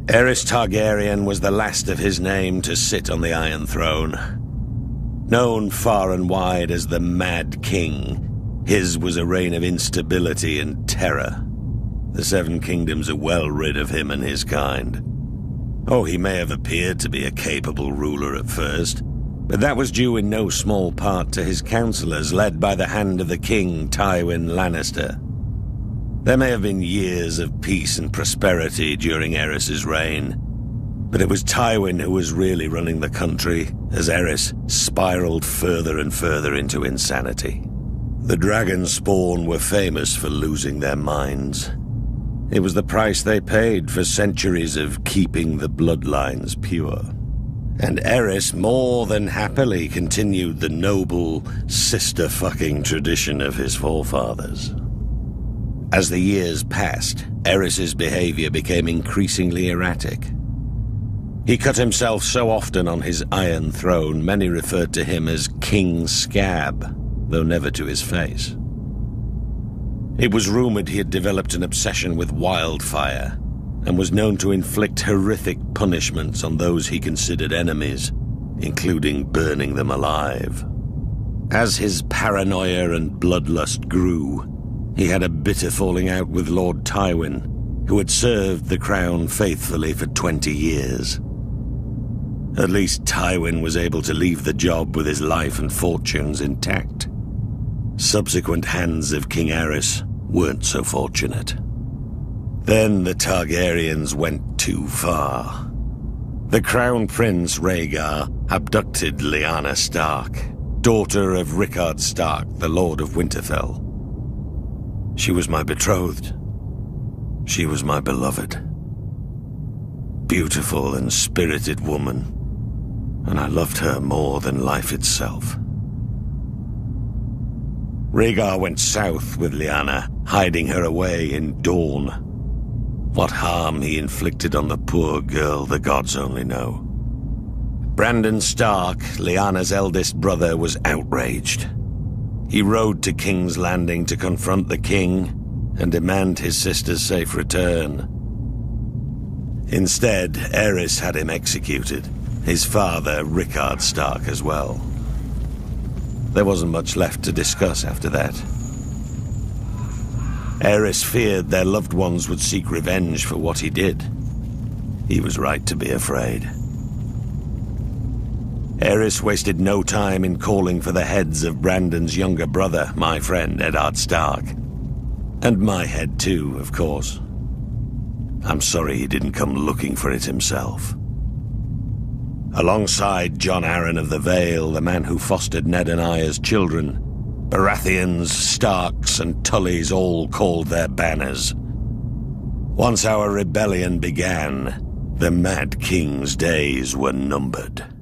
Aerys Targaryen was the last of his name to sit on the Iron Throne. Known far and wide as the Mad King, his was a reign of instability and terror. The Seven Kingdoms are well rid of him and his kind. Oh, he may have appeared to be a capable ruler at first, but that was due in no small part to his counselors led by the hand of the king, Tywin Lannister. There may have been years of peace and prosperity during Aerys' reign, but it was Tywin who was really running the country as Aerys spiraled further and further into insanity. The dragon spawn were famous for losing their minds. It was the price they paid for centuries of keeping the bloodlines pure. And Aerys more than happily continued the noble sister-fucking tradition of his forefathers. As the years passed, Aerys' behavior became increasingly erratic. He cut himself so often on his Iron Throne, many referred to him as King Scab, though never to his face. It was rumored he had developed an obsession with wildfire, and was known to inflict horrific punishments on those he considered enemies, including burning them alive. As his paranoia and bloodlust grew, he had a bitter falling out with Lord Tywin, who had served the crown faithfully for 20 years. At least Tywin was able to leave the job with his life and fortunes intact. Subsequent hands of King Aerys weren't so fortunate. Then the Targaryens went too far. The Crown Prince Rhaegar abducted Lyanna Stark, daughter of Rickard Stark, the Lord of Winterfell. She was my betrothed. She was my beloved. Beautiful and spirited woman, and I loved her more than life itself. Rhaegar went south with Lyanna, hiding her away in Dorne. What harm he inflicted on the poor girl, the gods only know. Brandon Stark, Lyanna's eldest brother, was outraged. He rode to King's Landing to confront the king and demand his sister's safe return. Instead, Aerys had him executed, his father, Rickard Stark, as well. There wasn't much left to discuss after that. Aerys feared their loved ones would seek revenge for what he did. He was right to be afraid. Aerys wasted no time in calling for the heads of Brandon's younger brother, my friend Eddard Stark. And my head too, of course. I'm sorry he didn't come looking for it himself. Alongside Jon Arryn of the Vale, the man who fostered Ned and I as children, Baratheons, Starks, and Tullys all called their banners. Once our rebellion began, the Mad King's days were numbered.